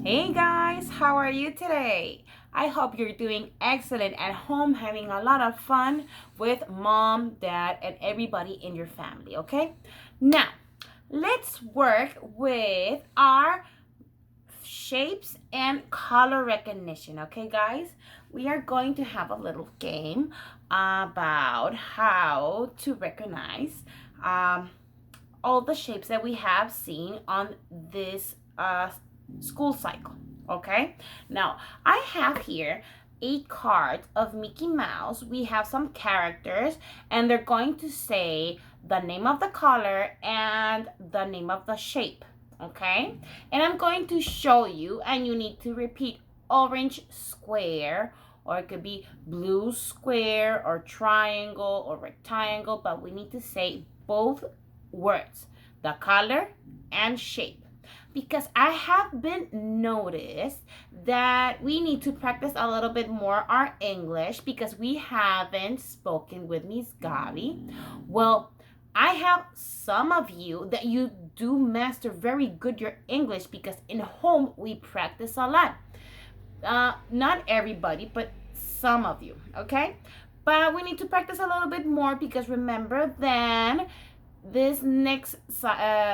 Hey guys, how are you today? I hope you're doing excellent at home, having a lot of fun with mom, dad, and everybody in your family, okay? Now, let's work with our shapes and color recognition, okay, guys? We are going to have a little game about how to recognize um, all the shapes that we have seen on this school cycle. Okay, now I have here a card of Mickey Mouse. We have some characters, and they're going to say the name of the color and the name of the shape. Okay, and I'm going to show you, and you need to repeat orange square, or it could be blue square, or triangle, or rectangle, but we need to say both words, the color and shape, because I have been noticed that we need to practice a little bit more our English because we haven't spoken with Miss Gabi. Well, I have some of you that you do master very good your English because in home we practice a lot. Not everybody, but some of you, okay? But we need to practice a little bit more because remember then this next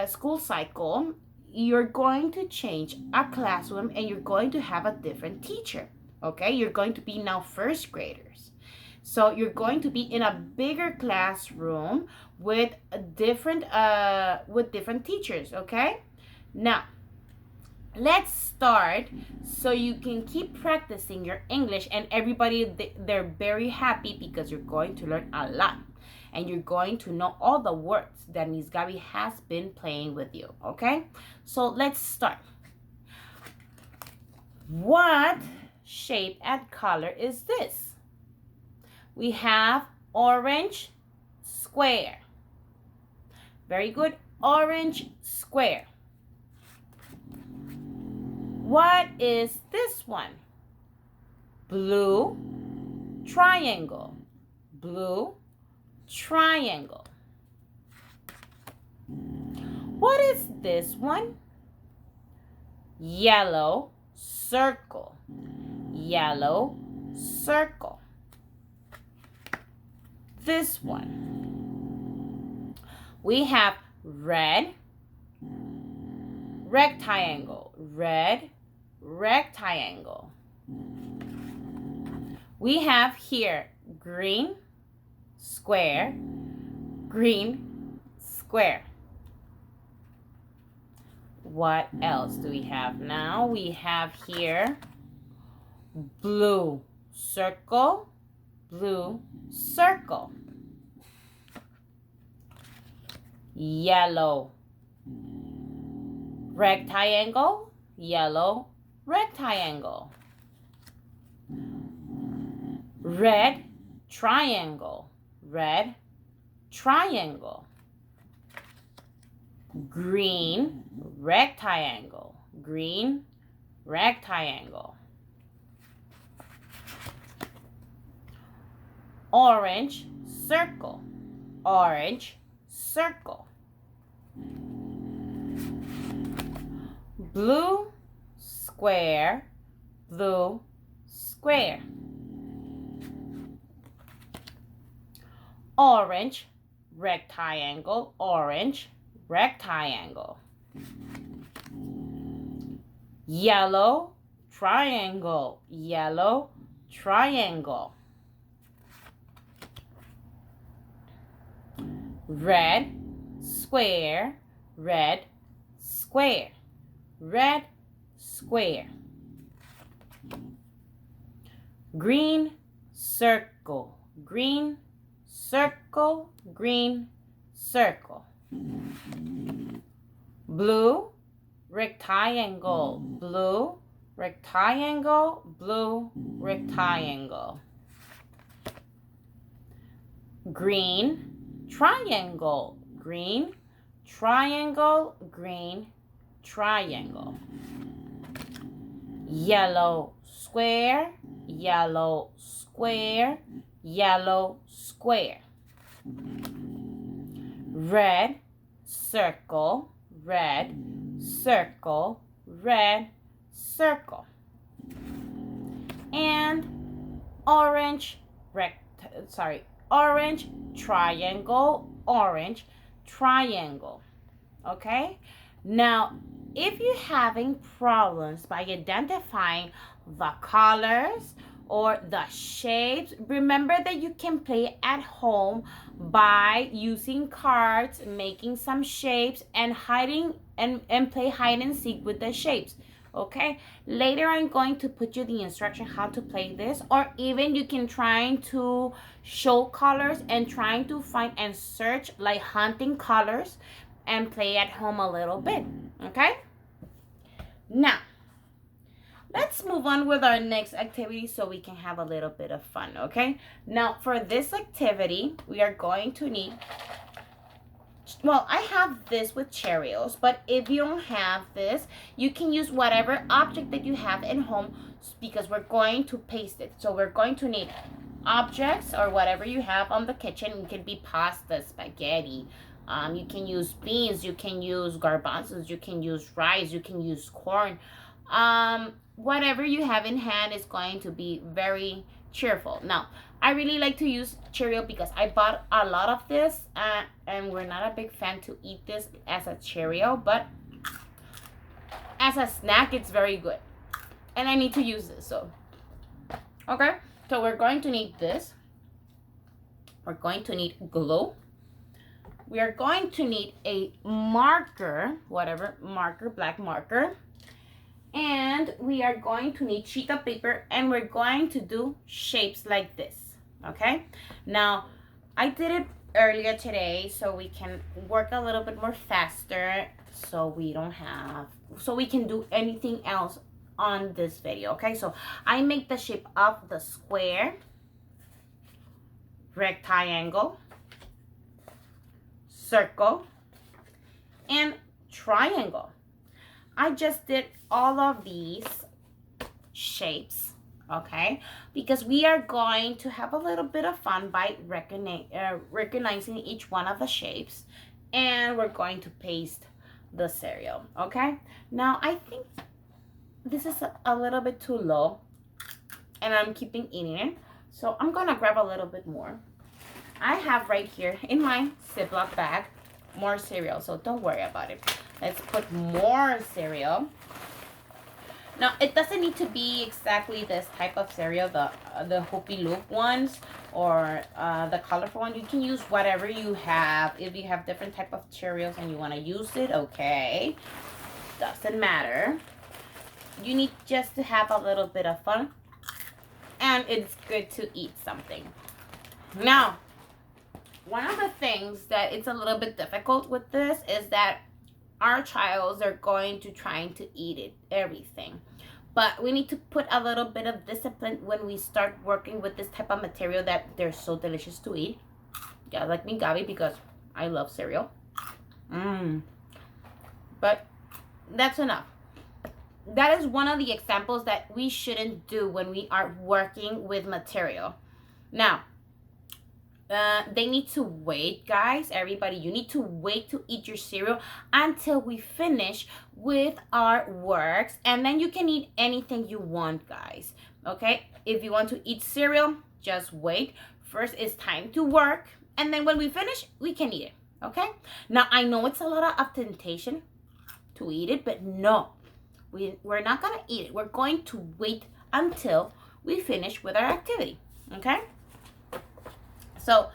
school cycle, you're going to change a classroom and you're going to have a different teacher. Okay, you're going to be now first graders. So you're going to be in a bigger classroom with different teachers. Okay, now let's start so you can keep practicing your English, and everybody they're very happy because you're going to learn a lot and you're going to know all the words that Miss Gabi has been playing with you. Okay, so let's start. What shape and color is this? We have orange square. Very good. Orange square. What is this one? Blue triangle. Blue triangle. What is this one? Yellow circle. Yellow circle. This one. We have red rectangle. Red rectangle. We have here green square. Green square. What else do we have now? We have here blue circle. Blue circle. Yellow rectangle. Yellow rectangle. Red triangle. Red triangle. Green rectangle. Green rectangle. Orange circle. Orange circle. Blue square. Blue square. Orange rectangle. Orange rectangle. Yellow triangle. Yellow triangle. Red square. Red square. Red square. Green circle. Green circle. Green circle. Blue rectangle. Blue rectangle. Blue rectangle. Green triangle. Green triangle. Green triangle. Yellow square. Yellow square. Yellow square. Red circle. Red circle. Red circle, and orange orange triangle, orange triangle. Okay, now if you're having problems by identifying the colors or the shapes, remember that you can play at home by using cards, making some shapes, and play hide and seek with the shapes. Okay, later I'm going to put you the instruction how to play this, or even you can try to show colors and trying to find and search like hunting colors and play at home a little bit. Okay, now let's move on with our next activity so we can have a little bit of fun. Okay, now for this activity we are going to need, well, I have this with Cheerios, but if you don't have this, you can use whatever object that you have at home, because we're going to paste it. So we're going to need objects or whatever you have on the kitchen. It can be pasta, spaghetti. You can use beans, you can use garbanzos, you can use rice, you can use corn. Whatever you have in hand is going to be very cheerful. Now, I really like to use Cheerio because I bought a lot of this, and we're not a big fan to eat this as a Cheerio, but as a snack, it's very good. And I need to use this, so. Okay, so we're going to need this. We're going to need glue. We are going to need a marker, whatever marker, black marker. And we are going to need sheet of paper, and we're going to do shapes like this. Okay, now I did it earlier today so we can work a little bit more faster, so we can do anything else on this video. Okay, so I make the shape of the square, rectangle, circle, and triangle. I just did all of these shapes, okay, because we are going to have a little bit of fun by recognizing each one of the shapes, and we're going to paste the cereal. Okay, now I think this is a little bit too low, and I'm keeping eating it, so I'm gonna grab a little bit more. I have right here in my Ziploc bag more cereal, so don't worry about it. Let's put more cereal. Now, it doesn't need to be exactly this type of cereal, the Hoopy Loop ones or the colorful one. You can use whatever you have. If you have different type of Cheerios and you want to use it, okay. Doesn't matter. You need just to have a little bit of fun. And it's good to eat something. Now, one of the things that it's a little bit difficult with this is that our childs are going to trying to eat it, everything. But we need to put a little bit of discipline when we start working with this type of material that they're so delicious to eat. Yeah, like me, Gabby, because I love cereal. But that's enough. That is one of the examples that we shouldn't do when we are working with material. Now, they need to wait, guys. Everybody, you need to wait to eat your cereal until we finish with our works, and then you can eat anything you want, guys. Okay, if you want to eat cereal, just wait. First, it's time to work, and then when we finish, we can eat it. Okay, now I know it's a lot of temptation to eat it, but no, we're not gonna eat it. We're going to wait until we finish with our activity. Okay, so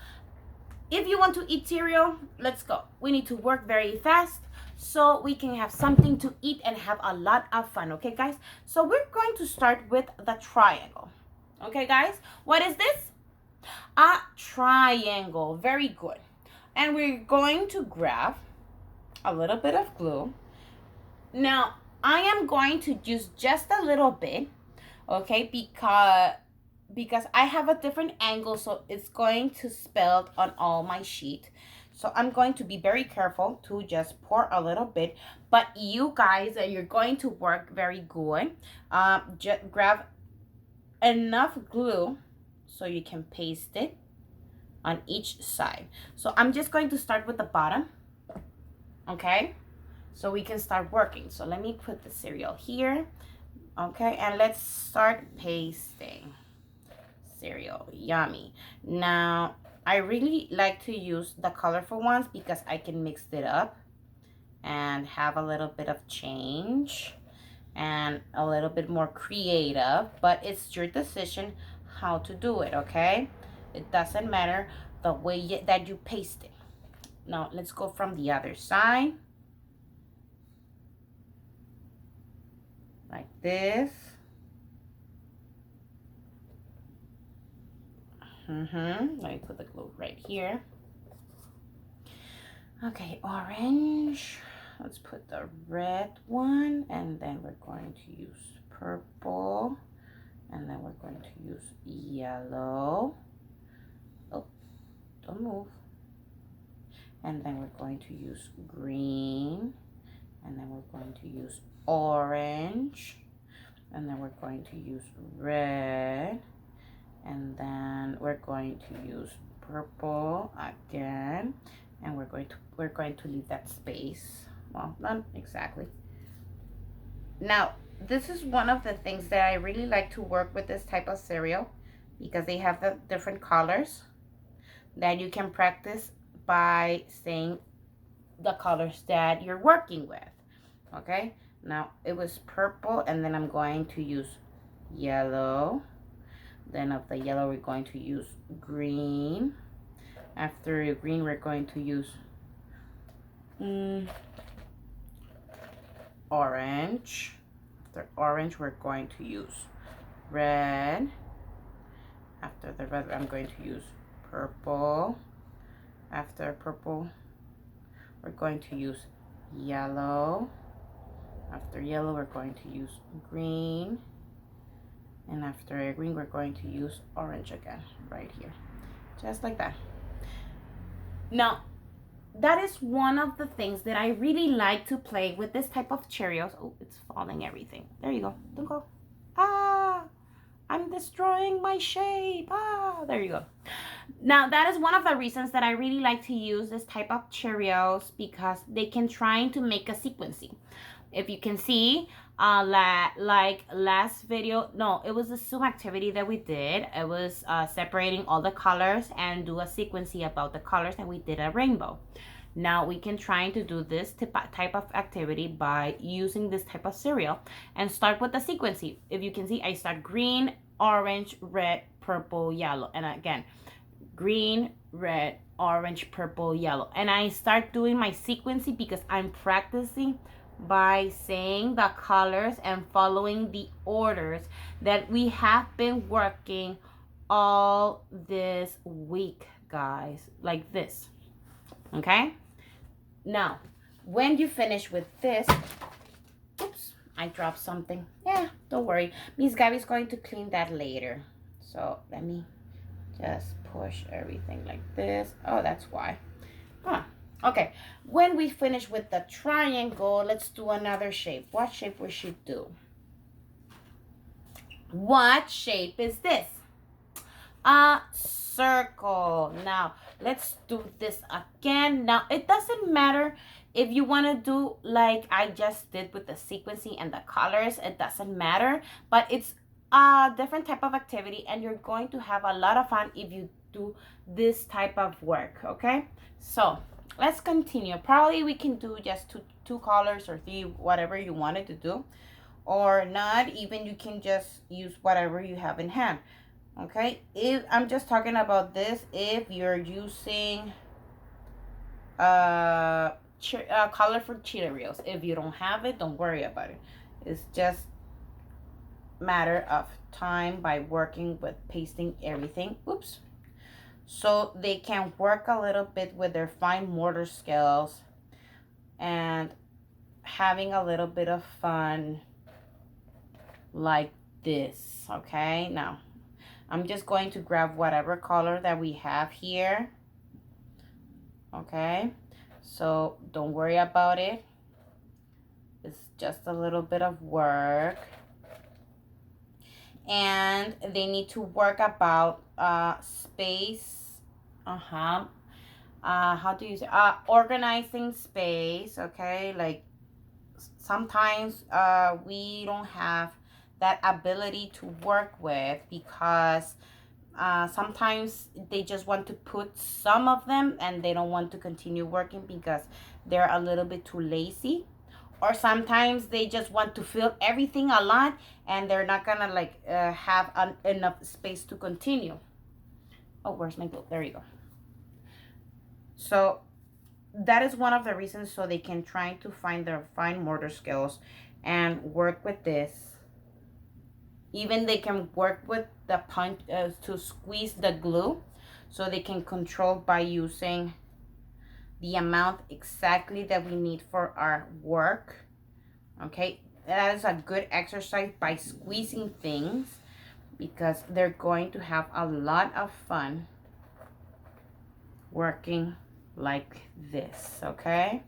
if you want to eat cereal, let's go. We need to work very fast so we can have something to eat and have a lot of fun. Okay, guys? So we're going to start with the triangle. Okay, guys? What is this? A triangle. Very good. And we're going to grab a little bit of glue. Now, I am going to use just a little bit, okay, because I have a different angle, so it's going to spill on all my sheet. So I'm going to be very careful to just pour a little bit. But you guys, you're going to work very good. Just grab enough glue so you can paste it on each side. So I'm just going to start with the bottom, okay, so we can start working. So let me put the cereal here, Okay, and let's start pasting cereal. Yummy. Now, I really like to use the colorful ones because I can mix it up and have a little bit of change and a little bit more creative, but it's your decision how to do it, okay? It doesn't matter the way that you paste it. Now, let's go from the other side. Like this. Let me put the glue right here. Okay, orange. Let's put the red one, and then we're going to use purple, and then we're going to use yellow. Oh, don't move. And then we're going to use green, and then we're going to use orange, and then we're going to use red, and then we're going to use purple again, and we're going to leave that space. Well, not exactly. Now, this is one of the things that I really like to work with this type of cereal because they have the different colors that you can practice by saying the colors that you're working with. Okay, now it was purple, and then I'm going to use yellow. Then of the yellow, we're going to use green. After green, we're going to use orange. After orange, we're going to use red. After the red, I'm going to use purple. After purple, we're going to use yellow. After yellow, we're going to use green. And after green, we're going to use orange again, right here. Just like that. Now, that is one of the things that I really like to play with this type of Cheerios. Oh, it's falling everything. There you go. Don't go. Ah, I'm destroying my shape. Ah, there you go. Now, that is one of the reasons that I really like to use this type of Cheerios because they can try to make a sequencing. If you can see, like last video, no, it was a Zoom activity that we did. It was separating all the colors and do a sequencing about the colors, and we did a rainbow. Now we can try to do this type of activity by using this type of cereal and start with the sequencing. If you can see, I start green, orange, red, purple, yellow, and again, green, red, orange, purple, yellow. And I start doing my sequencing because I'm practicing by saying the colors and following the orders that we have been working all this week, guys, like this. Okay, now when you finish with this, oops, I dropped something. Yeah, don't worry, Miss Gabby's going to clean that later. So let me just push everything like this. Oh, that's why. Huh. Okay, when we finish with the triangle, let's do another shape. What shape we should do? What shape is this? A circle. Now, let's do this again. Now, it doesn't matter if you want to do like I just did with the sequencing and the colors. It doesn't matter, but it's a different type of activity, and you're going to have a lot of fun if you do this type of work, okay? So, let's continue. Probably we can do just two colors or three, whatever you wanted to do, or not. Even you can just use whatever you have in hand. Okay, if I'm just talking about this, if you're using colorful Cheerios, if you don't have it, don't worry about it. It's just matter of time by working with pasting everything. Oops. So they can work a little bit with their fine motor skills and having a little bit of fun like this. Okay, now I'm just going to grab whatever color that we have here. Okay, so don't worry about it. It's just a little bit of work. And they need to work about space. How do you say? Organizing space, okay? Like sometimes we don't have that ability to work with, because sometimes they just want to put some of them and they don't want to continue working because they're a little bit too lazy, or sometimes they just want to fill everything a lot and they're not gonna like have enough space to continue. Oh, where's my glue? There you go. So that is one of the reasons, so they can try to find their fine motor skills and work with this. Even they can work with the punch to squeeze the glue, so they can control by using the amount exactly that we need for our work. Okay, that is a good exercise by squeezing things, because they're going to have a lot of fun working like this. Okay,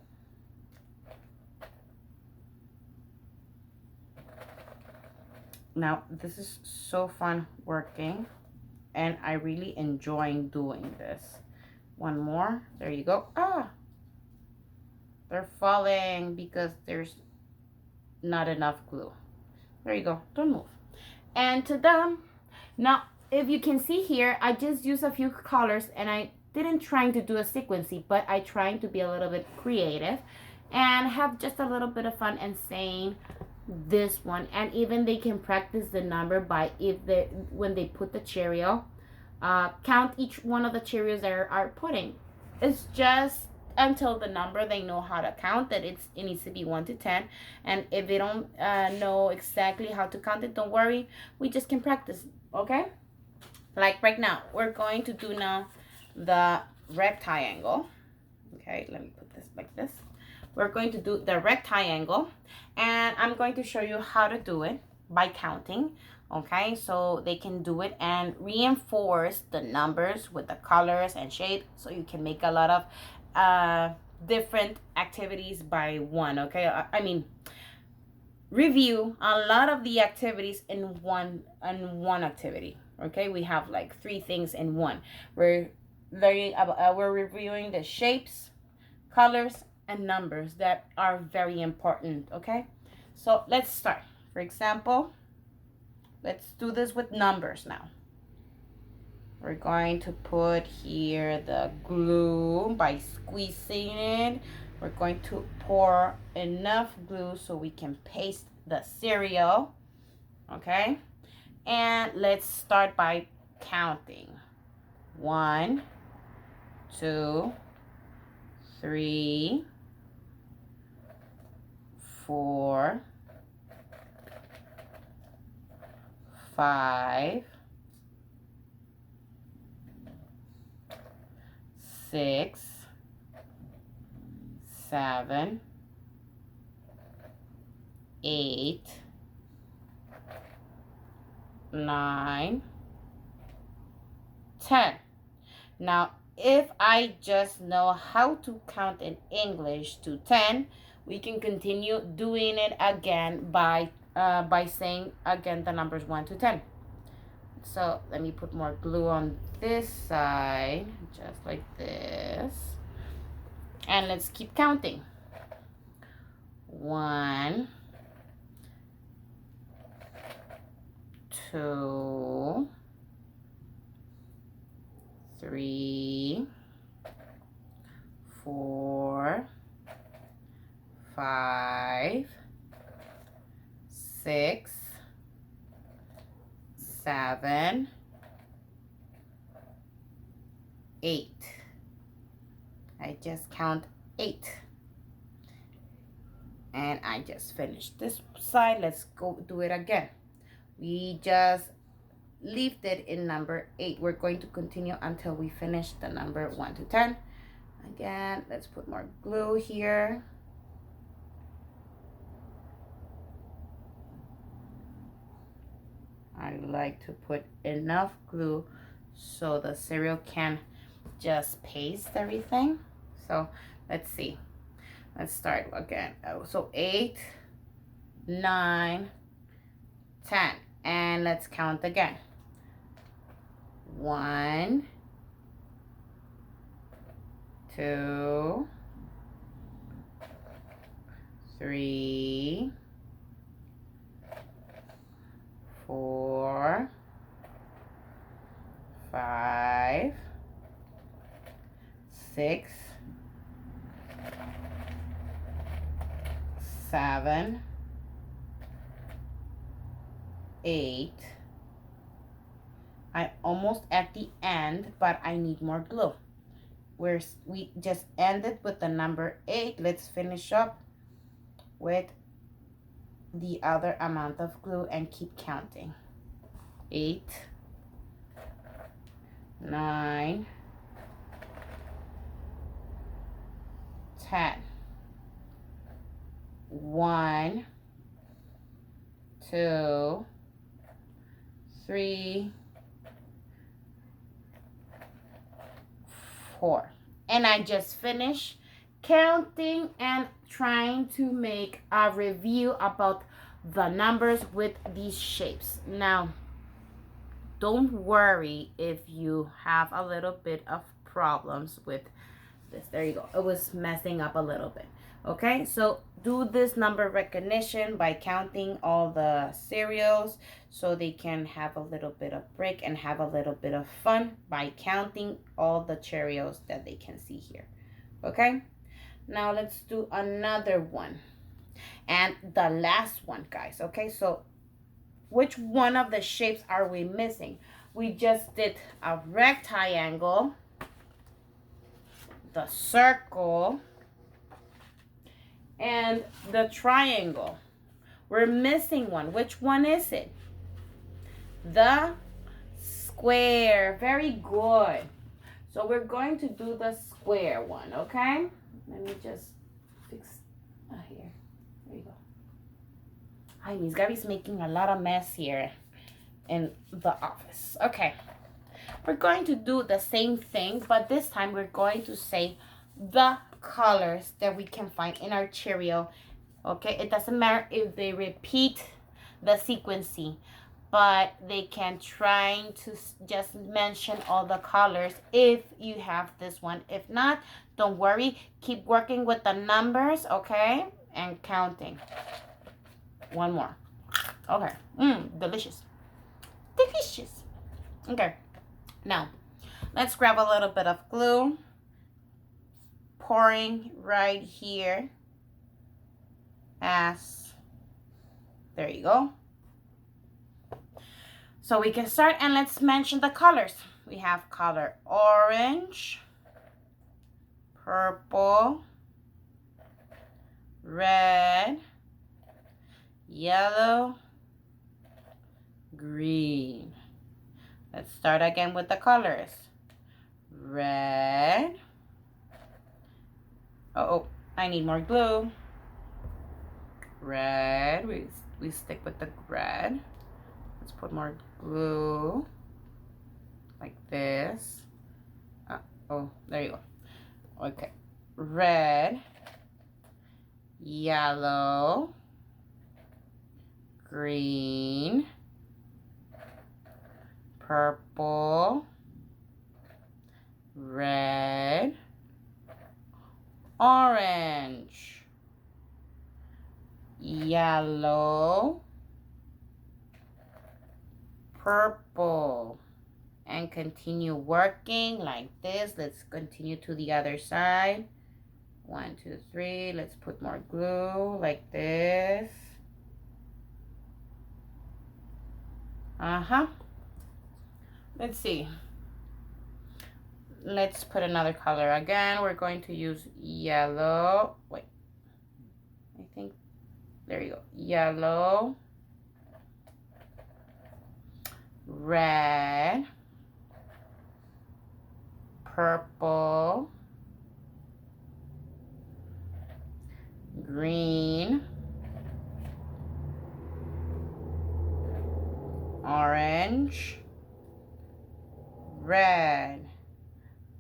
now this is so fun working and I really enjoy doing this. One more. There you go. Ah, they're falling because there's not enough glue. There you go. Don't move. And to them, now if you can see here, I just used a few colors and I didn't trying to do a sequencing, but I trying to be a little bit creative and have just a little bit of fun and saying this one. And even they can practice the number by, if they, when they put the Cheerio, count each one of the Cheerios they are putting. It's just until the number they know how to count, that it needs to be 1 to 10. And if they don't know exactly how to count it, don't worry, we just can practice. Okay, like right now we're going to do now the rectangle. Okay, let me put this like this. We're going to do the rectangle, and I'm going to show you how to do it by counting. Okay, so they can do it and reinforce the numbers with the colors and shape, so you can make a lot of different activities by one. Okay, I mean, review a lot of the activities in one activity. Okay, we have like 3 things in one. We're reviewing the shapes, colors, and numbers that are very important. Okay, so let's start. For example, let's do this with numbers now. We're going to put here the glue by squeezing it. We're going to pour enough glue so we can paste the cereal. Okay, and let's start by counting. 1, 2, 3, 4, 5, 6, 7, 8, 9, 10. Now, if I just know how to count in English to 10, we can continue doing it again by saying again the numbers 1 to 10. So let me put more glue on this side, just like this. And let's keep counting. 1, 2, 3, 4, 5, 6, 7, 8. I just count 8. And I just finished this side. Let's go do it again. We just lifted in number 8. We're going to continue until we finish the number 1 to 10. Again, let's put more glue here. I like to put enough glue so the cereal can just paste everything. So let's see. Let's start again. So 8, 9, 10. And let's count again. 1, 2, 3, 6, 7, 8. I almost at the end, but I need more glue. We just ended with the number 8. Let's finish up with the other amount of glue and keep counting. 8, 9, 10. 1, 2, 3, 4. And I just finished counting and trying to make a review about the numbers with these shapes. Now, don't worry if you have a little bit of problems with this. There you go. It was messing up a little bit. Okay, so do this number recognition by counting all the cereals so they can have a little bit of break and have a little bit of fun by counting all the Cheerios that they can see here. Okay, now let's do another one and the last one, guys. Okay, so which one of the shapes are we missing? We just did a rectangle, the circle, and the triangle. We're missing one. Which one is it? The square. Very good. So we're going to do the square one, okay? Let me just fix here. There you go. Hi, Miss Gabby's making a lot of mess here in the office. Okay. We're going to do the same thing, but this time we're going to say the colors that we can find in our Cheerio. Okay, it doesn't matter if they repeat the sequencing, but they can try to just mention all the colors if you have this one. If not, don't worry, keep working with the numbers, okay, and counting. One more. Okay. Delicious. Delicious. Okay, now let's grab a little bit of glue, pouring right here as, there you go. So we can start and let's mention the colors. We have color orange, purple, red, yellow, green. Let's start again with the colors. Red. Oh, I need more glue. Red. We stick with the red. Let's put more glue. Like this. Oh, there you go. Okay. Red. Yellow. Green. Purple, red, orange, yellow, purple, and continue working like this. Let's continue to the other side. 1, 2, 3. Let's put more glue like this. Let's see. Let's put another color again. We're going to use yellow. Wait. I think, there you go. Yellow. Red. Purple. Green. Orange. Red.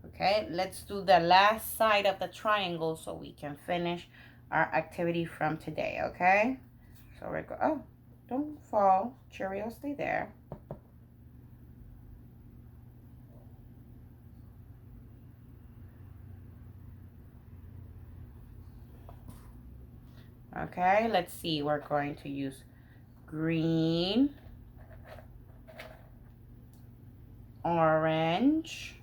Okay, let's do the last side of the triangle so we can finish our activity from today, okay? So we're going, oh, don't fall. Cheerios, stay there. Okay, let's see. We're going to use green, orange,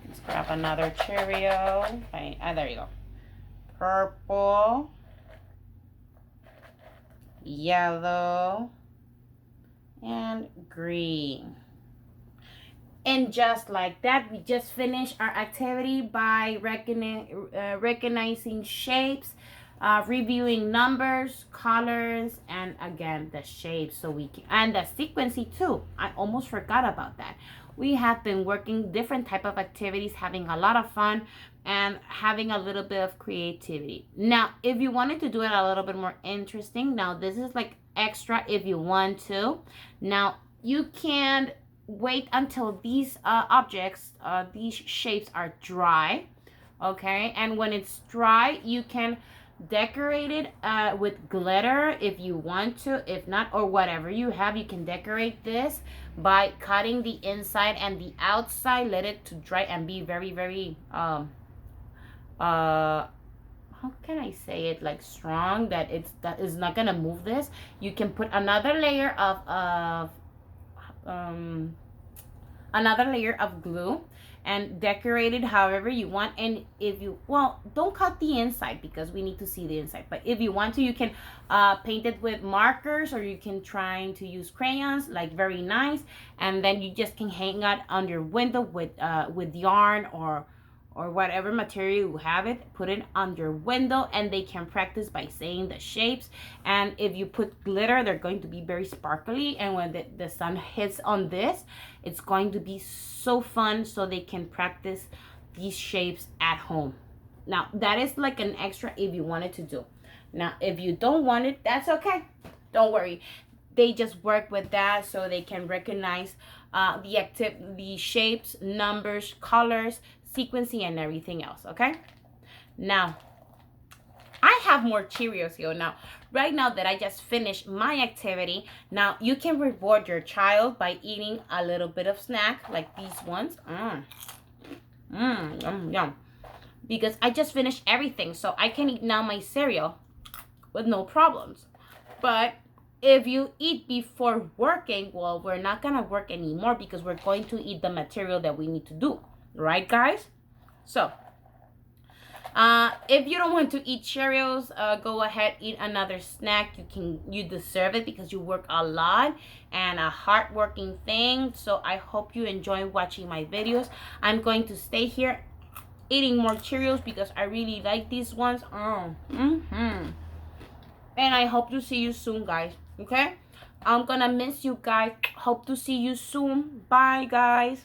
Let's grab another Cheerio. Right, there you go. Purple, yellow, and green. And just like that, we just finished our activity by recognizing shapes, reviewing numbers, colors, and again the shapes. So we can, and the sequencing too. I almost forgot about that. We have been working different type of activities, having a lot of fun, and having a little bit of creativity. Now, if you wanted to do it a little bit more interesting, now this is like extra if you want to. Now you can wait until these objects, these shapes are dry, okay? And when it's dry, you can decorate it with glitter if you want to. If not, or whatever you have, you can decorate this by cutting the inside and the outside. Let it to dry and be very, very how can I say it, like strong, that that is not gonna move this. You can put another layer of glue and decorate it however you want. And if you, well, don't cut the inside because we need to see the inside, but if you want to, you can paint it with markers, or you can try to use crayons, like very nice. And then you just can hang it on your window with yarn or whatever material you have, it put it on your window, and they can practice by saying the shapes. And if you put glitter, they're going to be very sparkly, and when the sun hits on this, it's going to be so fun. So they can practice these shapes at home. Now that is like an extra if you wanted to do. Now if you don't want it, that's okay, don't worry. They just work with that so they can recognize the shapes, numbers, colors, sequencing, and everything else. Okay, now I have more Cheerios here. Now right now that I just finished my activity, now you can reward your child by eating a little bit of snack like these ones. Yum, yum. Because I just finished everything, so I can eat now my cereal with no problems. But if you eat before working, well, we're not gonna work anymore because we're going to eat the material that we need to do. Right, guys? So if you don't want to eat Cheerios, go ahead, eat another snack. You deserve it because you work a lot and a hard-working thing. So I hope you enjoy watching my videos. I'm going to stay here eating more Cheerios because I really like these ones. And I hope to see you soon, guys. Okay, I'm gonna miss you guys. Hope to see you soon. Bye, guys.